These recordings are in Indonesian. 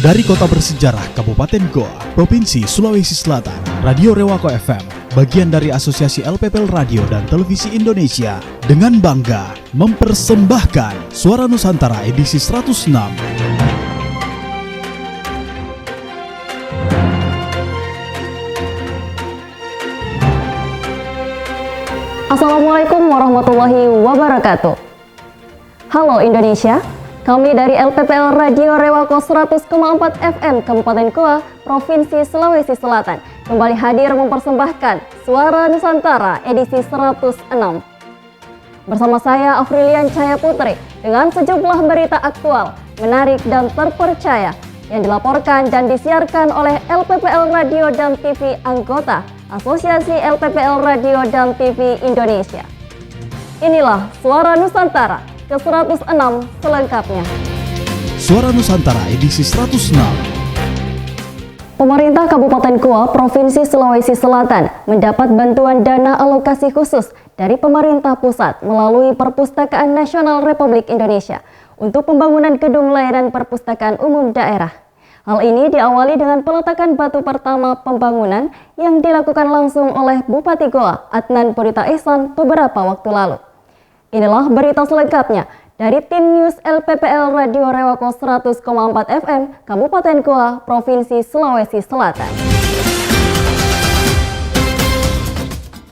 Dari kota bersejarah Kabupaten Goa, Provinsi Sulawesi Selatan, Radio Rewako FM, bagian dari Asosiasi LPPL Radio dan Televisi Indonesia, dengan bangga mempersembahkan Suara Nusantara edisi 106. Assalamualaikum warahmatullahi wabarakatuh. Halo Indonesia, kami dari LPPL Radio Rewako 100,4 FM Kabupaten Goa, Provinsi Sulawesi Selatan kembali hadir mempersembahkan Suara Nusantara edisi 106. Bersama saya Afrilian Cahaya Putri dengan sejumlah berita aktual, menarik dan terpercaya yang dilaporkan dan disiarkan oleh LPPL Radio dan TV anggota Asosiasi LPPL Radio dan TV Indonesia. Inilah Suara Nusantara ke-106 selengkapnya. Suara Nusantara edisi 106. Pemerintah Kabupaten Goa, Provinsi Sulawesi Selatan mendapat bantuan dana alokasi khusus dari pemerintah pusat melalui Perpustakaan Nasional Republik Indonesia untuk pembangunan gedung layanan perpustakaan umum daerah. Hal ini diawali dengan peletakan batu pertama pembangunan yang dilakukan langsung oleh Bupati Goa, Adnan Purita Ihsan, beberapa waktu lalu. Inilah berita selengkapnya dari tim News LPPL Radio Rewako 100,4 FM, Kabupaten Goa, Provinsi Sulawesi Selatan.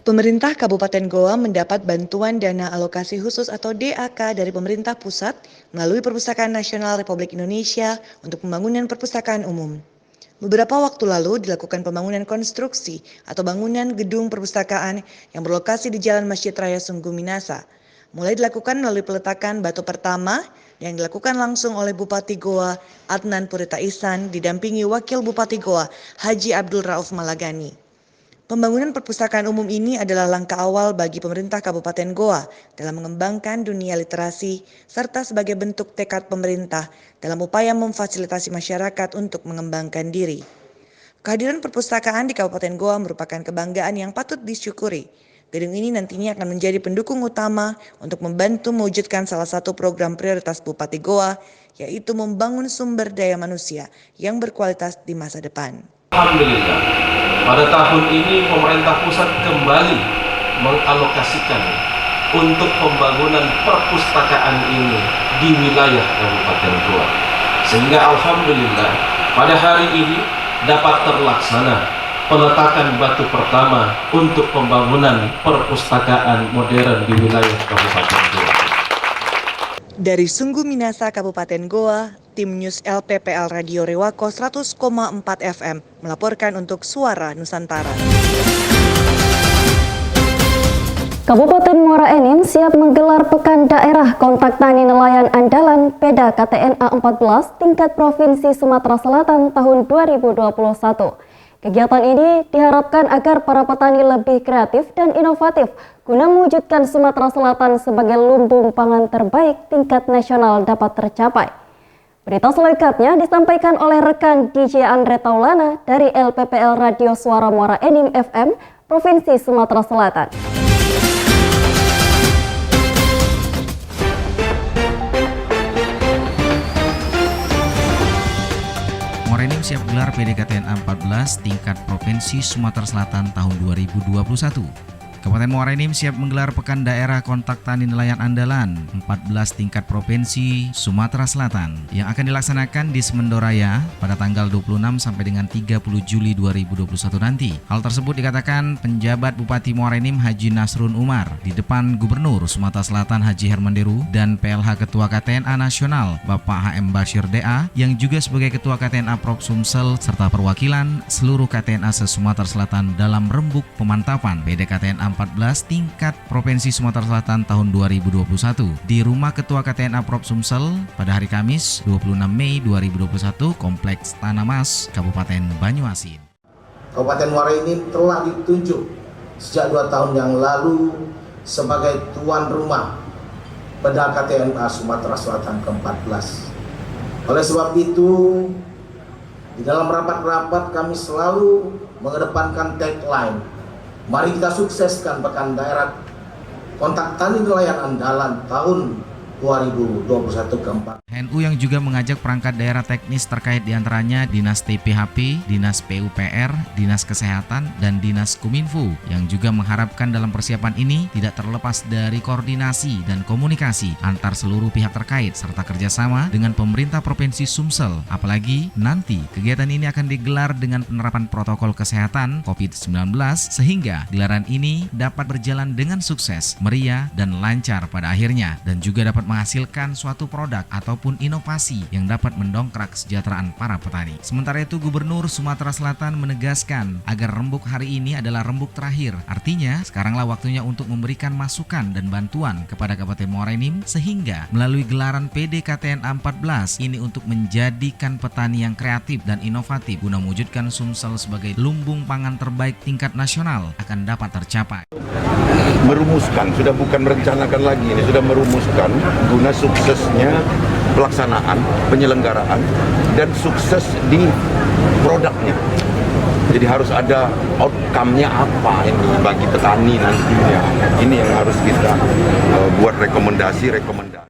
Pemerintah Kabupaten Goa mendapat bantuan dana alokasi khusus atau DAK dari pemerintah pusat melalui Perpustakaan Nasional Republik Indonesia untuk pembangunan perpustakaan umum. Beberapa waktu lalu dilakukan pembangunan konstruksi atau bangunan gedung perpustakaan yang berlokasi di Jalan Masjid Raya Sungguh Minasa. Mulai dilakukan melalui peletakan batu pertama yang dilakukan langsung oleh Bupati Goa, Adnan Purita Ihsan, didampingi Wakil Bupati Goa, Haji Abdul Rauf Malagani. Pembangunan perpustakaan umum ini adalah langkah awal bagi pemerintah Kabupaten Goa dalam mengembangkan dunia literasi serta sebagai bentuk tekad pemerintah dalam upaya memfasilitasi masyarakat untuk mengembangkan diri. Kehadiran perpustakaan di Kabupaten Goa merupakan kebanggaan yang patut disyukuri. Gedung ini nantinya akan menjadi pendukung utama untuk membantu mewujudkan salah satu program prioritas Bupati Goa, yaitu membangun sumber daya manusia yang berkualitas di masa depan. Alhamdulillah, pada tahun ini pemerintah pusat kembali mengalokasikan untuk pembangunan perpustakaan ini di wilayah Kabupaten Goa. Sehingga alhamdulillah pada hari ini dapat terlaksana peletakan batu pertama untuk pembangunan perpustakaan modern di wilayah Kabupaten Goa. Dari Sungguh Minasa, Kabupaten Goa, tim News LPPL Radio Rewako 100,4 FM melaporkan untuk Suara Nusantara. Kabupaten Muara Enim siap menggelar Pekan Daerah Kontak Tani Nelayan Andalan PEDA KTNA 14 tingkat Provinsi Sumatera Selatan tahun 2021. Kegiatan ini diharapkan agar para petani lebih kreatif dan inovatif guna mewujudkan Sumatera Selatan sebagai lumbung pangan terbaik tingkat nasional dapat tercapai. Berita selengkapnya disampaikan oleh rekan DJ Andre Taulana dari LPPL Radio Suara Muara Enim FM, Provinsi Sumatera Selatan. Muara Enim siap gelar PDKTNA 14 tingkat Provinsi Sumatera Selatan tahun 2021. Kabupaten Muara Enim siap menggelar Pekan Daerah Kontak Tani Nelayan Andalan 14 tingkat Provinsi Sumatera Selatan yang akan dilaksanakan di Semendoraya pada tanggal 26 sampai dengan 30 Juli 2021 nanti. Hal tersebut dikatakan penjabat Bupati Muara Enim Haji Nasrun Umar di depan Gubernur Sumatera Selatan Haji Hermanderu dan PLH Ketua KTNA Nasional Bapak HM Bashir DA yang juga sebagai Ketua KTNA Prop Sumsel serta perwakilan seluruh KTNA se-Sumatera Selatan dalam rembuk pemantapan PDKTNA 14 tingkat Provinsi Sumatera Selatan tahun 2021 di Rumah Ketua KTNA Prop Sumsel pada hari Kamis 26 Mei 2021 Kompleks Tanah Mas, Kabupaten Banyuasin. Kabupaten Muara Enim telah ditunjuk sejak 2 tahun yang lalu sebagai tuan rumah PEDA KTNA Sumatera Selatan ke-14. Oleh sebab itu, di dalam rapat-rapat kami selalu mengedepankan tagline, mari kita sukseskan Pekan Daerah Kontak Tani Nelayan Andalan tahun 2021 keempat. HNU yang juga mengajak perangkat daerah teknis terkait diantaranya Dinas TPHP, Dinas PUPR, Dinas Kesehatan, dan Dinas Kominfo yang juga mengharapkan dalam persiapan ini tidak terlepas dari koordinasi dan komunikasi antar seluruh pihak terkait serta kerjasama dengan pemerintah Provinsi Sumsel. Apalagi nanti kegiatan ini akan digelar dengan penerapan protokol kesehatan COVID-19 sehingga gelaran ini dapat berjalan dengan sukses, meriah, dan lancar pada akhirnya dan juga dapat menghasilkan suatu produk ataupun inovasi yang dapat mendongkrak kesejahteraan para petani. Sementara itu Gubernur Sumatera Selatan menegaskan agar rembuk hari ini adalah rembuk terakhir. Artinya sekaranglah waktunya untuk memberikan masukan dan bantuan kepada Kabupaten Muara Enim sehingga melalui gelaran PDKTNA 14 ini untuk menjadikan petani yang kreatif dan inovatif guna mewujudkan Sumsel sebagai lumbung pangan terbaik tingkat nasional akan dapat tercapai. Merumuskan, sudah bukan merencanakan lagi, ini sudah merumuskan guna suksesnya pelaksanaan, penyelenggaraan, dan sukses di produknya. Jadi harus ada outcome-nya apa ini bagi petani nantinya. Ini yang harus kita buat rekomendasi.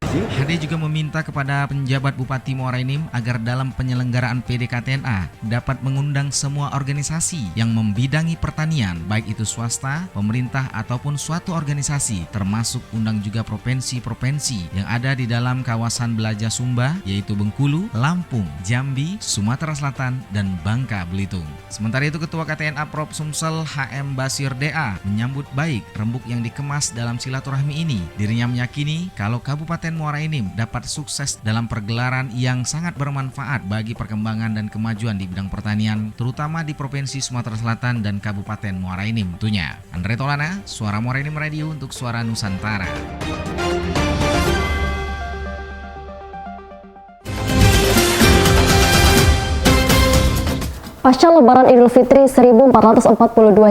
HD juga meminta kepada penjabat Bupati Muara Enim agar dalam penyelenggaraan PDKTNA dapat mengundang semua organisasi yang membidangi pertanian, baik itu swasta, pemerintah, ataupun suatu organisasi, termasuk undang juga provinsi-provinsi yang ada di dalam kawasan Belaja Sumba, yaitu Bengkulu, Lampung, Jambi, Sumatera Selatan, dan Bangka Belitung. Sementara itu Ketua KTNA Prop Sumsel HM Basir DA menyambut baik rembuk yang dikemas dalam silaturahmi ini. Dirinya meyakini kalau Kabupaten Muara Enim dapat sukses dalam pergelaran yang sangat bermanfaat bagi perkembangan dan kemajuan di bidang pertanian, terutama di Provinsi Sumatera Selatan dan Kabupaten Muara Enim tentunya. Andre Tolana, Suara Muara Enim Radio untuk Suara Nusantara. Pasca Lebaran Idul Fitri 1442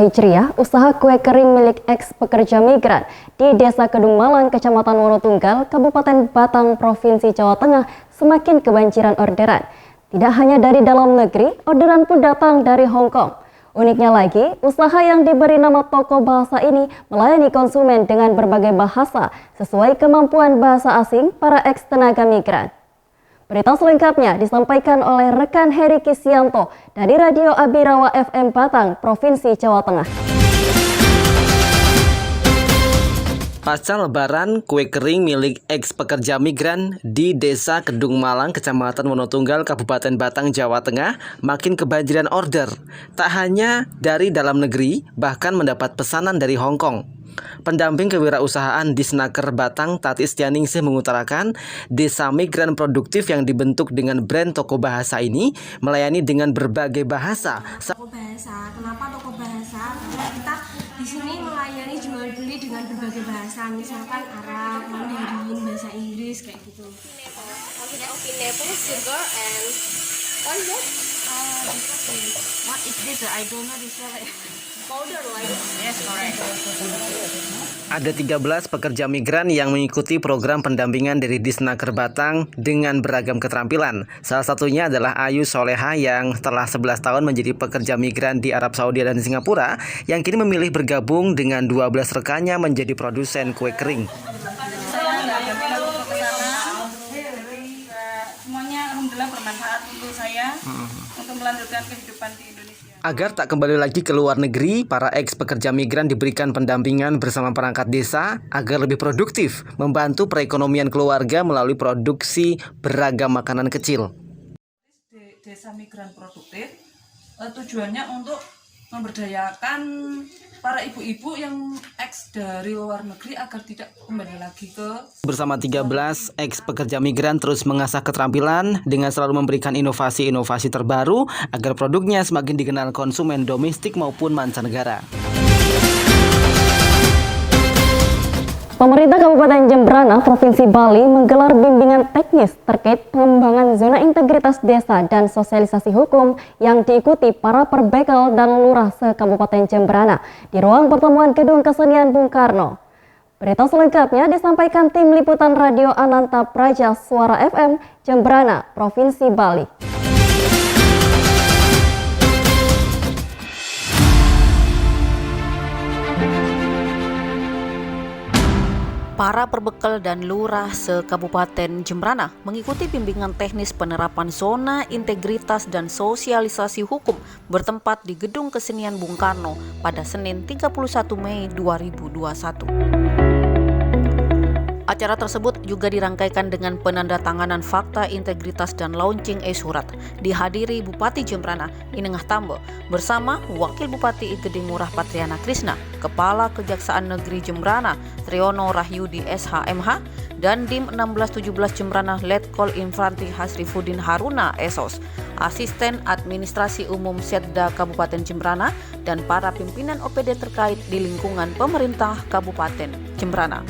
Hijriah, usaha kue kering milik eks pekerja migran di Desa Kedung Malang, Kecamatan Wonotunggal, Kabupaten Batang, Provinsi Jawa Tengah semakin kebanjiran orderan. Tidak hanya dari dalam negeri, orderan pun datang dari Hong Kong. Uniknya lagi, usaha yang diberi nama Toko Bahasa ini melayani konsumen dengan berbagai bahasa sesuai kemampuan bahasa asing para eks tenaga migran. Berita selengkapnya disampaikan oleh rekan Heri Kisianto dari Radio Abirawa FM Batang, Provinsi Jawa Tengah. Pasca Lebaran, kue kering milik eks pekerja migran di Desa Kedung Malang, Kecamatan Wonotunggal, Kabupaten Batang, Jawa Tengah makin kebanjiran order. Tak hanya dari dalam negeri, bahkan mendapat pesanan dari Hong Kong. Pendamping kewirausahaan Disnaker Batang, Tati Stianingsih mengutarakan, desa migran produktif yang dibentuk dengan brand Toko Bahasa ini melayani dengan berbagai bahasa. Toko Bahasa, kenapa Toko Bahasa? Karena kita di sini melayani jual beli dengan berbagai bahasa, misalkan Arab, Mandarin, bahasa Inggris kayak gitu. Pineapple, sugar, and what is that? What is this? I don't know this one. Powder like yes, correct. Ada 13 pekerja migran yang mengikuti program pendampingan dari Disnaker Batang dengan beragam keterampilan. Salah satunya adalah Ayu Soleha yang setelah 11 tahun menjadi pekerja migran di Arab Saudi dan Singapura yang kini memilih bergabung dengan 12 rekannya menjadi produsen kue kering. Semuanya alhamdulillah bermanfaat untuk saya untuk melanjutkan kehidupan di Indonesia. Agar tak kembali lagi ke luar negeri, para eks pekerja migran diberikan pendampingan bersama perangkat desa agar lebih produktif, membantu perekonomian keluarga melalui produksi beragam makanan kecil. Desa Migran Produktif tujuannya untuk memberdayakan para ibu-ibu yang eks dari luar negeri agar tidak kembali lagi ke. Bersama 13 eks pekerja migran terus mengasah keterampilan dengan selalu memberikan inovasi-inovasi terbaru agar produknya semakin dikenal konsumen domestik maupun mancanegara. Pemerintah Kabupaten Jembrana, Provinsi Bali menggelar bimbingan teknis terkait pengembangan zona integritas desa dan sosialisasi hukum yang diikuti para perbekal dan lurah se-Kabupaten Jembrana di ruang pertemuan Gedung Kesenian Bung Karno. Berita selengkapnya disampaikan tim liputan Radio Ananta Praja Suara FM Jembrana, Provinsi Bali. Para perbekal dan lurah se-Kabupaten Jembrana mengikuti bimbingan teknis penerapan zona integritas dan sosialisasi hukum bertempat di Gedung Kesenian Bung Karno pada Senin 31 Mei 2021. Acara tersebut juga dirangkaikan dengan penandatanganan fakta integritas dan launching e-surat dihadiri Bupati Jembrana Inengah Tambo bersama Wakil Bupati Igede Ngurah Patriana Krisna, Kepala Kejaksaan Negeri Jembrana Triono Rahyudi SHMH, dan Dim 1617 Jembrana Letkol Infanti Hasrifuddin Haruna Esos, Asisten Administrasi Umum Setda Kabupaten Jembrana, dan para pimpinan OPD terkait di lingkungan pemerintah Kabupaten Jembrana.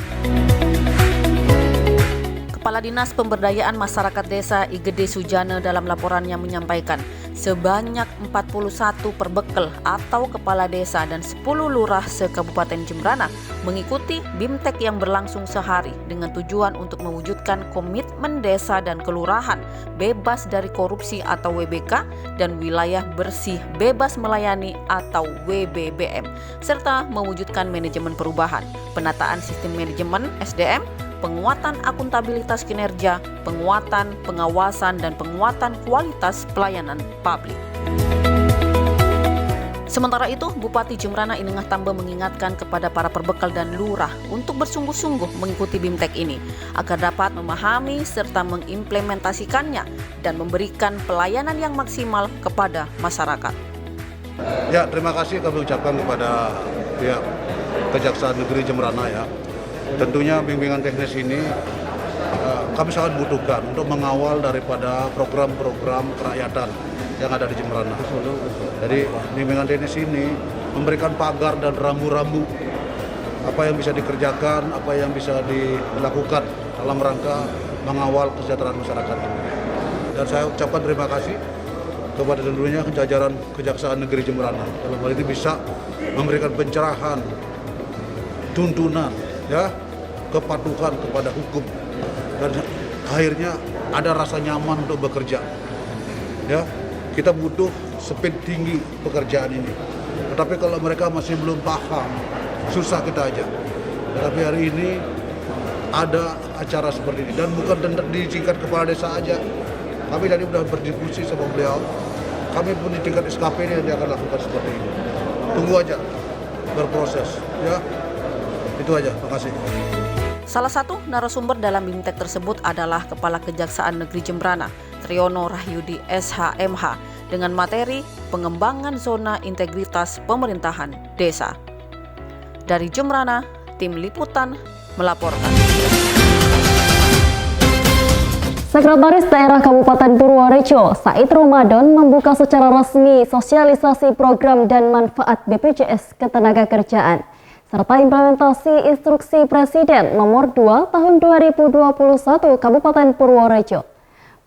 Kepala Dinas Pemberdayaan Masyarakat Desa Igede Sujana dalam laporannya menyampaikan sebanyak 41 perbekal atau kepala desa dan 10 lurah se-Kabupaten Jembrana mengikuti BIMTEK yang berlangsung sehari dengan tujuan untuk mewujudkan komitmen desa dan kelurahan bebas dari korupsi atau WBK dan wilayah bersih bebas melayani atau WBBM, serta mewujudkan manajemen perubahan, penataan sistem manajemen SDM, penguatan akuntabilitas kinerja, penguatan pengawasan, dan penguatan kualitas pelayanan publik. Sementara itu, Bupati Jembrana Inengah Tambo mengingatkan kepada para perbekal dan lurah untuk bersungguh-sungguh mengikuti BIMTEK ini agar dapat memahami serta mengimplementasikannya dan memberikan pelayanan yang maksimal kepada masyarakat. Ya, terima kasih kami ucapkan kepada pihak Kejaksaan Negeri Jembrana ya. Tentunya bimbingan teknis ini kami sangat butuhkan untuk mengawal daripada program-program kerakyatan yang ada di Jembrana. Jadi bimbingan teknis ini memberikan pagar dan rambu-rambu apa yang bisa dikerjakan, apa yang bisa dilakukan dalam rangka mengawal kesejahteraan masyarakat. Dan saya ucapkan terima kasih kepada tentunya jajaran Kejaksaan Negeri Jembrana. Dalam hal ini bisa memberikan pencerahan, tuntunan, ya, kepatuhan kepada hukum, dan akhirnya ada rasa nyaman untuk bekerja. Ya, kita butuh speed tinggi pekerjaan ini. Tetapi kalau mereka masih belum paham, susah kita aja. Tetapi hari ini ada acara seperti ini dan bukan di tingkat kepala desa aja. Kami tadi sudah berdiskusi sama beliau. Kami pun di tingkat SKP ini nanti akan lakukan seperti ini. Tunggu aja berproses, ya. Itu aja, makasih. Salah satu narasumber dalam BIMTEK tersebut adalah Kepala Kejaksaan Negeri Jembrana, Triono Rahyudi SHMH, dengan materi pengembangan zona integritas pemerintahan desa. Dari Jembrana, tim liputan melaporkan. Sekretaris Daerah Kabupaten Purworejo, Said Ramadan, membuka secara resmi sosialisasi program dan manfaat BPJS Ketenagakerjaan serta implementasi instruksi Presiden nomor 2 tahun 2021 Kabupaten Purworejo.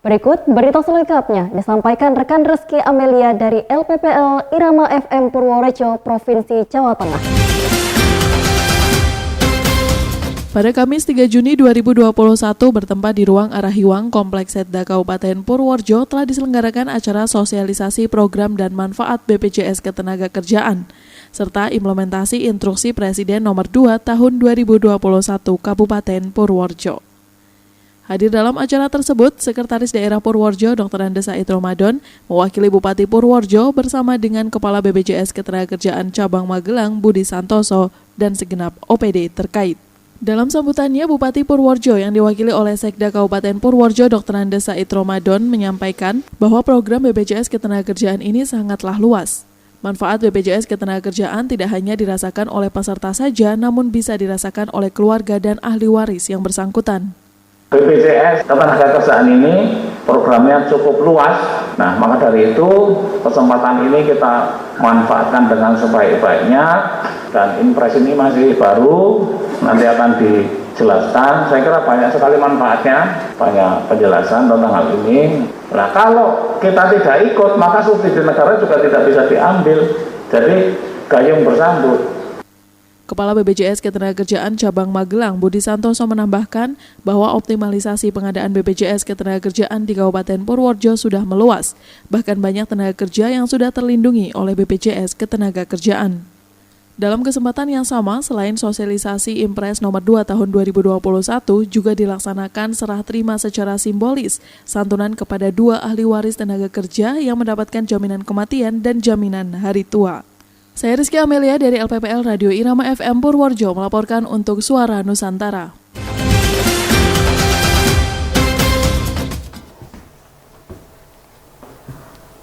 Berikut berita selengkapnya disampaikan rekan Reski Amelia dari LPPL Irama FM Purworejo, Provinsi Jawa Tengah. Pada Kamis 3 Juni 2021 bertempat di ruang Arahiwang Kompleks Setda Kabupaten Purworejo telah diselenggarakan acara sosialisasi program dan manfaat BPJS Ketenagakerjaan serta implementasi instruksi Presiden nomor 2 tahun 2021 Kabupaten Purworejo. Hadir dalam acara tersebut, Sekretaris Daerah Purworejo Dr. Andes Said Ramadan mewakili Bupati Purworejo bersama dengan Kepala BPJS Ketenagakerjaan Cabang Magelang Budi Santoso dan segenap OPD terkait. Dalam sambutannya, Bupati Purworejo yang diwakili oleh Sekda Kabupaten Purworejo Dr. Andes Said Ramadan menyampaikan bahwa program BPJS Ketenagakerjaan ini sangatlah luas. Manfaat BPJS Ketenagakerjaan tidak hanya dirasakan oleh peserta saja, namun bisa dirasakan oleh keluarga dan ahli waris yang bersangkutan. BPJS Ketenagakerjaan ini programnya cukup luas. Nah, maka dari itu kesempatan ini kita manfaatkan dengan sebaik-baiknya, dan impres ini masih baru, nanti akan dijelaskan. Saya kira banyak sekali manfaatnya, banyak penjelasan tentang hal ini. Nah, kalau kita tidak ikut, maka subsidi negara juga tidak bisa diambil. Jadi gayung bersambut. Kepala BPJS Ketenagakerjaan Cabang Magelang Budi Santoso menambahkan bahwa optimalisasi pengadaan BPJS Ketenagakerjaan di Kabupaten Purworejo sudah meluas. Bahkan banyak tenaga kerja yang sudah terlindungi oleh BPJS Ketenagakerjaan. Dalam kesempatan yang sama, selain sosialisasi Impres nomor 2 tahun 2021 juga dilaksanakan serah terima secara simbolis santunan kepada 2 ahli waris tenaga kerja yang mendapatkan jaminan kematian dan jaminan hari tua. Saya Rizky Amelia dari LPPL Radio Irama FM Purworejo melaporkan untuk Suara Nusantara.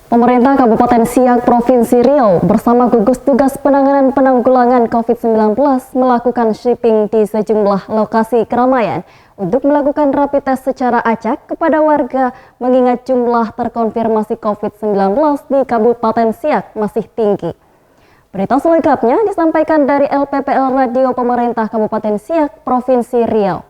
Pemerintah Kabupaten Siak Provinsi Riau bersama gugus tugas penanganan penanggulangan COVID-19 melakukan sweeping di sejumlah lokasi keramaian untuk melakukan rapid test secara acak kepada warga mengingat jumlah terkonfirmasi COVID-19 di Kabupaten Siak masih tinggi. Berita selengkapnya disampaikan dari LPPL Radio Pemerintah Kabupaten Siak Provinsi Riau.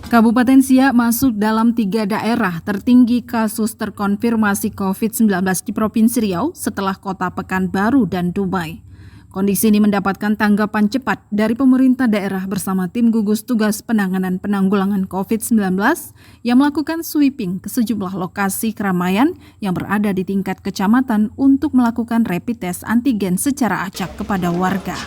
Kabupaten Siak masuk dalam 3 daerah tertinggi kasus terkonfirmasi COVID-19 di Provinsi Riau setelah Kota Pekanbaru dan Dumai. Kondisi ini mendapatkan tanggapan cepat dari pemerintah daerah bersama tim gugus tugas penanganan penanggulangan COVID-19 yang melakukan sweeping ke sejumlah lokasi keramaian yang berada di tingkat kecamatan untuk melakukan rapid test antigen secara acak kepada warga.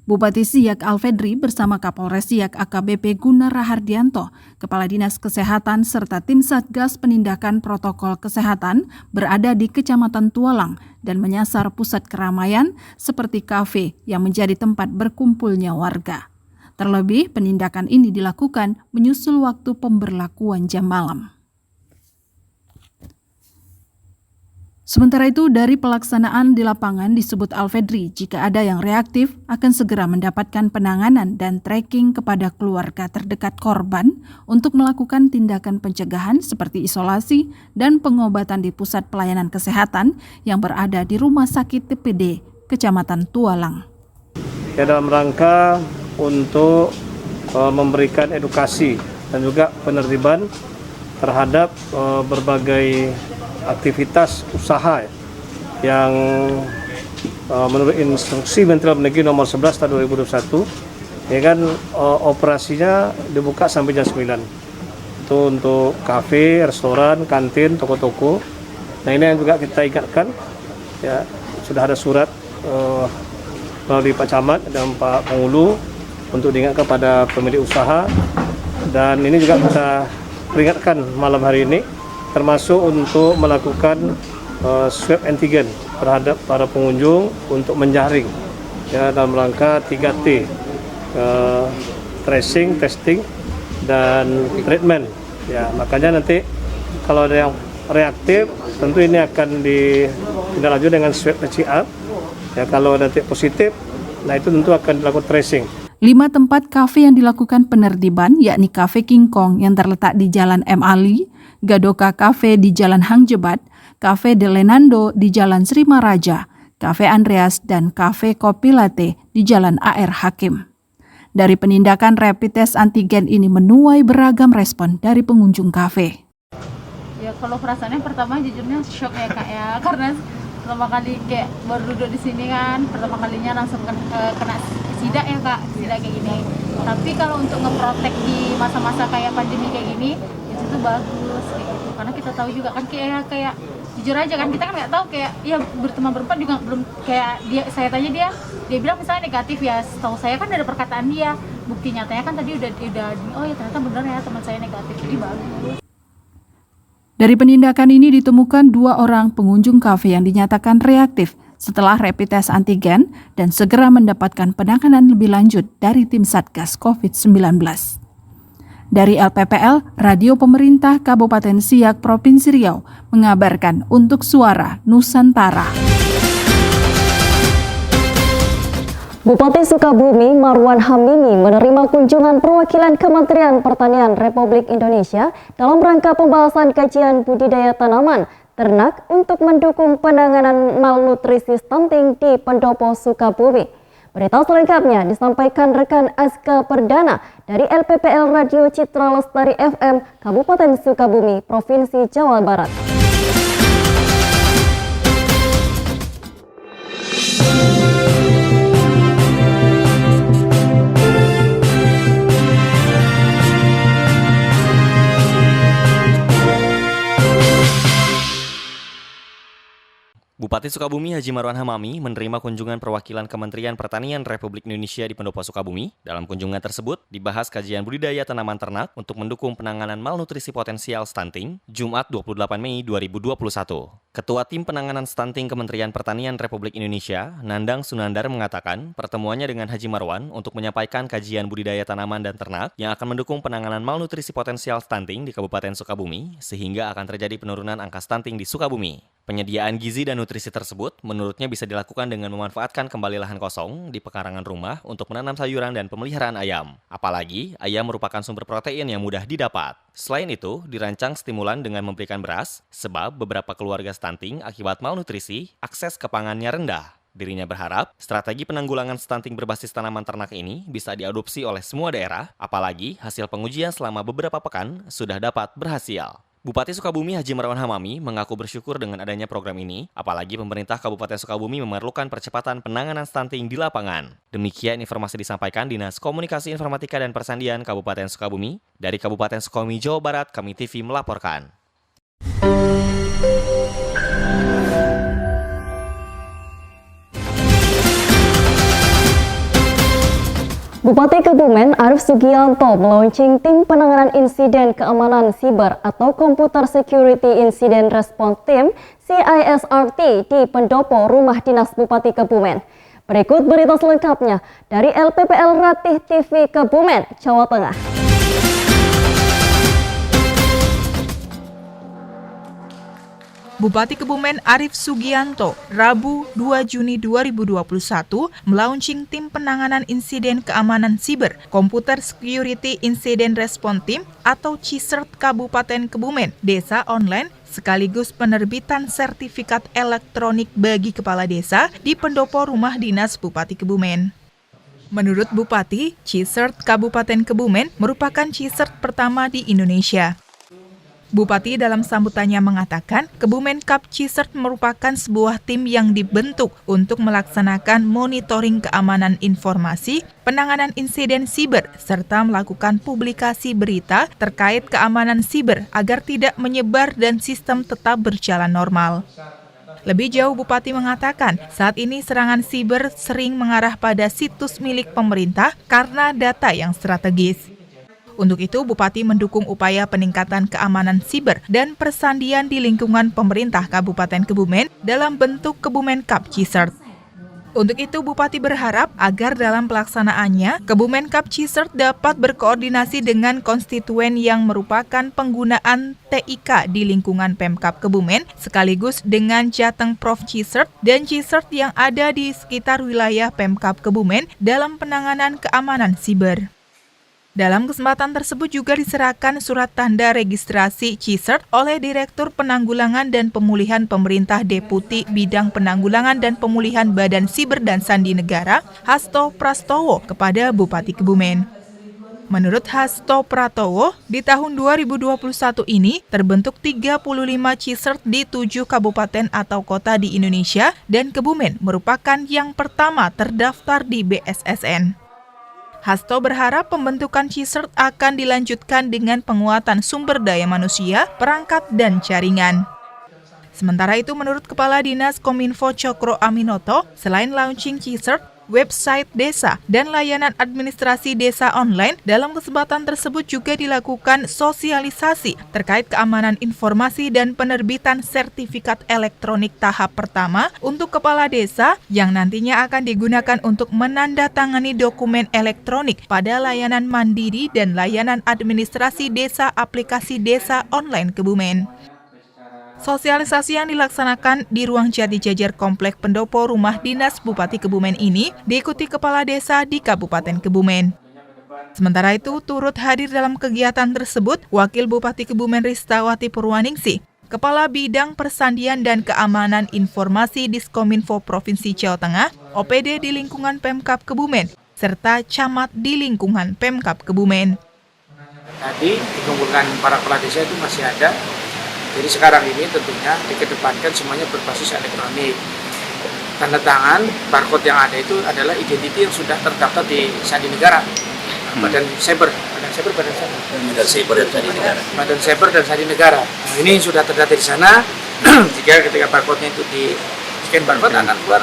Bupati Siak Alfedri bersama Kapolres Siak AKBP Gunar Rahardianto, Kepala Dinas Kesehatan serta tim Satgas Penindakan Protokol Kesehatan berada di Kecamatan Tualang dan menyasar pusat keramaian seperti kafe yang menjadi tempat berkumpulnya warga. Terlebih, penindakan ini dilakukan menyusul waktu pemberlakuan jam malam. Sementara itu, dari pelaksanaan di lapangan disebut Alfedri, jika ada yang reaktif akan segera mendapatkan penanganan dan tracking kepada keluarga terdekat korban untuk melakukan tindakan pencegahan seperti isolasi dan pengobatan di pusat pelayanan kesehatan yang berada di Rumah Sakit TPD Kecamatan Tualang. Ya, dalam rangka untuk memberikan edukasi dan juga penertiban terhadap berbagai aktivitas usaha yang menurut instruksi Menteri Dalam Negeri nomor 11 tahun 2021 ya kan operasinya dibuka sampai jam 9. Itu untuk kafe, restoran, kantin, toko-toko. Nah, ini yang juga kita ingatkan ya, sudah ada surat melalui Pak Camat dan Pak Pengulu untuk diingatkan kepada pemilik usaha, dan ini juga kita peringatkan malam hari ini termasuk untuk melakukan swab antigen terhadap para pengunjung untuk menjaring ya dalam rangka 3T, tracing, testing, dan treatment. Ya, makanya nanti kalau ada yang reaktif tentu ini akan ditindaklanjuti dengan swab PCR. Ya, kalau nanti positif, nah itu tentu akan dilakukan tracing. 5 tempat kafe yang dilakukan penertiban yakni Kafe King Kong yang terletak di Jalan M. Ali, Gadoka Cafe di Jalan Hang Jebat, Cafe De Lenando di Jalan Sri Maraja, Cafe Andreas, dan Cafe Kopi Latte di Jalan AR Hakim. Dari penindakan rapid test antigen ini menuai beragam respon dari pengunjung kafe. Ya, kalau perasaannya pertama jujurnya shock ya Kak ya, karena pertama kali kayak baru duduk di sini kan, pertama kalinya langsung kena sidak ya Kak, sidak kayak gini. Tapi kalau untuk ngeprotek di masa-masa kayak pandemi kayak gini, itu bagus kayak gitu. Karena kita tahu juga kan kayak jujur aja kan, kita kan nggak tahu kayak ya berteman berempat juga belum kayak saya tanya dia bilang misalnya negatif ya, setahu saya kan ada perkataan dia, bukti nyatanya kan tadi udah oh ya ternyata benar ya teman saya negatif, jadi bagus. Dari penindakan ini ditemukan 2 orang pengunjung kafe yang dinyatakan reaktif setelah rapid test antigen dan segera mendapatkan penanganan lebih lanjut dari tim Satgas COVID-19. Dari LPPL, Radio Pemerintah Kabupaten Siak Provinsi Riau mengabarkan untuk Suara Nusantara. Bupati Sukabumi Marwan Hamimi menerima kunjungan perwakilan Kementerian Pertanian Republik Indonesia dalam rangka pembahasan kajian budidaya tanaman ternak untuk mendukung penanganan malnutrisi stunting di Pendopo Sukabumi. Berita selengkapnya disampaikan rekan Aska Perdana dari LPPL Radio Citra Lestari FM Kabupaten Sukabumi, Provinsi Jawa Barat. Bupati Sukabumi Haji Marwan Hamami menerima kunjungan perwakilan Kementerian Pertanian Republik Indonesia di Pendopo Sukabumi. Dalam kunjungan tersebut, dibahas kajian budidaya tanaman ternak untuk mendukung penanganan malnutrisi potensial stunting, Jumat 28 Mei 2021. Ketua Tim Penanganan Stunting Kementerian Pertanian Republik Indonesia, Nandang Sunandar mengatakan pertemuannya dengan Haji Marwan untuk menyampaikan kajian budidaya tanaman dan ternak yang akan mendukung penanganan malnutrisi potensial stunting di Kabupaten Sukabumi, sehingga akan terjadi penurunan angka stunting di Sukabumi. Penyediaan gizi dan nutrisi tersebut menurutnya bisa dilakukan dengan memanfaatkan kembali lahan kosong di pekarangan rumah untuk menanam sayuran dan pemeliharaan ayam. Apalagi, ayam merupakan sumber protein yang mudah didapat. Selain itu, dirancang stimulan dengan memberikan beras, sebab beberapa keluarga stunting akibat malnutrisi, akses ke pangannya rendah. Dirinya berharap, strategi penanggulangan stunting berbasis tanaman ternak ini bisa diadopsi oleh semua daerah, apalagi hasil pengujian selama beberapa pekan sudah dapat berhasil. Bupati Sukabumi Haji Marwan Hamami mengaku bersyukur dengan adanya program ini, apalagi pemerintah Kabupaten Sukabumi memerlukan percepatan penanganan stunting di lapangan. Demikian informasi disampaikan Dinas Komunikasi Informatika dan Persandian Kabupaten Sukabumi. Dari Kabupaten Sukabumi, Jawa Barat, Kami TV melaporkan. Bupati Kebumen Arief Sugianto meluncing tim penanganan insiden keamanan siber atau Computer Security Incident Response Team CISRT di Pendopo Rumah Dinas Bupati Kebumen. Berikut berita selengkapnya dari LPPL Ratih TV Kebumen, Jawa Tengah. Bupati Kebumen Arief Sugianto, Rabu 2 Juni 2021, melaunching tim penanganan insiden keamanan siber Computer Security Incident Response Team atau CISRT Kabupaten Kebumen, desa online, sekaligus penerbitan sertifikat elektronik bagi kepala desa di Pendopo Rumah Dinas Bupati Kebumen. Menurut Bupati, CISRT Kabupaten Kebumen merupakan CISRT pertama di Indonesia. Bupati dalam sambutannya mengatakan, Kebumen Cup CISRT merupakan sebuah tim yang dibentuk untuk melaksanakan monitoring keamanan informasi, penanganan insiden siber, serta melakukan publikasi berita terkait keamanan siber agar tidak menyebar dan sistem tetap berjalan normal. Lebih jauh, Bupati mengatakan, saat ini serangan siber sering mengarah pada situs milik pemerintah karena data yang strategis. Untuk itu, Bupati mendukung upaya peningkatan keamanan siber dan persandian di lingkungan pemerintah Kabupaten Kebumen dalam bentuk Kebumen Cup CISRT. Untuk itu, Bupati berharap agar dalam pelaksanaannya, Kebumen Cup CISRT dapat berkoordinasi dengan konstituen yang merupakan penggunaan TIK di lingkungan Pemkab Kebumen, sekaligus dengan Jateng Prof CISRT dan CISRT yang ada di sekitar wilayah Pemkab Kebumen dalam penanganan keamanan siber. Dalam kesempatan tersebut juga diserahkan surat tanda registrasi CISRT oleh Direktur Penanggulangan dan Pemulihan Pemerintah Deputi Bidang Penanggulangan dan Pemulihan Badan Siber dan Sandi Negara, Hasto Prastowo, kepada Bupati Kebumen. Menurut Hasto Pratowo, di tahun 2021 ini terbentuk 35 CISRT di 7 kabupaten atau kota di Indonesia dan Kebumen merupakan yang pertama terdaftar di BSSN. Hasto berharap pembentukan CISRT akan dilanjutkan dengan penguatan sumber daya manusia, perangkat, dan jaringan. Sementara itu, menurut Kepala Dinas Kominfo Cokro Aminoto, selain launching CISRT, website desa, dan layanan administrasi desa online, dalam kesempatan tersebut juga dilakukan sosialisasi terkait keamanan informasi dan penerbitan sertifikat elektronik tahap pertama untuk kepala desa yang nantinya akan digunakan untuk menandatangani dokumen elektronik pada layanan mandiri dan layanan administrasi desa aplikasi desa online Kebumen. Sosialisasi yang dilaksanakan di ruang Jati Jajar Komplek Pendopo Rumah Dinas Bupati Kebumen ini diikuti kepala desa di Kabupaten Kebumen. Sementara itu, turut hadir dalam kegiatan tersebut Wakil Bupati Kebumen Ristawati Purwaningsih, Kepala Bidang Persandian dan Keamanan Informasi Diskominfo Provinsi Jawa Tengah, OPD di lingkungan Pemkab Kebumen, serta camat di lingkungan Pemkab Kebumen. Tadi dikumpulkan para kepala desa itu masih ada. Jadi sekarang ini tentunya dikedepankan semuanya berbasis elektronik. Tanda tangan, barcode yang ada itu adalah identiti yang sudah terdaftar di Sandi Negara. Badan Cyber dan Sandi Negara. Nah, ini sudah terdaftar di sana. Jika ketika barcode-nya itu scan barcode akan keluar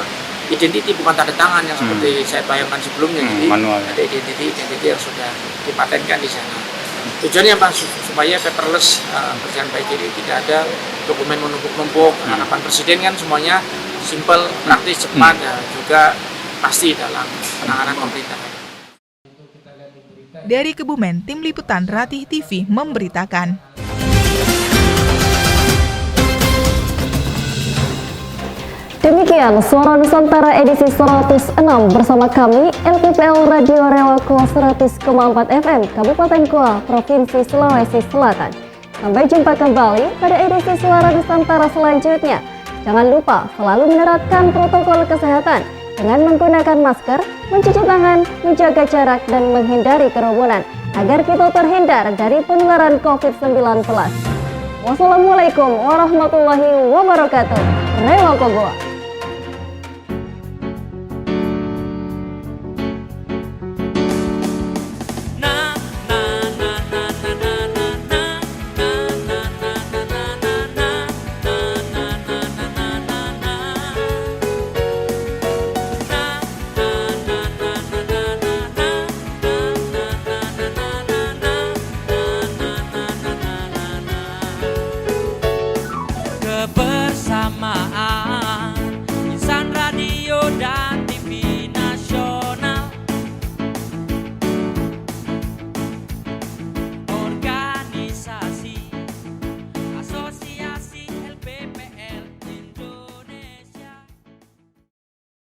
identiti, bukan tanda tangan yang seperti saya bayangkan sebelumnya. Jadi ada identiti yang sudah dipatenkan di sana. Tujuannya apa? Supaya paperless berjalan baik, jadi tidak ada dokumen menumpuk-numpuk. Harapan Presiden kan semuanya simpel, praktis, cepat, juga pasti dalam penanganan pemerintahan. Dari Kebumen, Tim Liputan Ratih TV memberitakan. Demikian Suara Nusantara edisi 106 bersama kami LPPL Radio Rewako 100,4 FM Kabupaten Goa, Provinsi Sulawesi Selatan. Sampai jumpa kembali pada edisi Suara Nusantara selanjutnya. Jangan lupa selalu menerapkan protokol kesehatan dengan menggunakan masker, mencuci tangan, menjaga jarak, dan menghindari kerumunan agar kita terhindar dari penularan COVID-19. Wassalamualaikum warahmatullahi wabarakatuh. Rewako Goa. Kebersamaan insan radio dan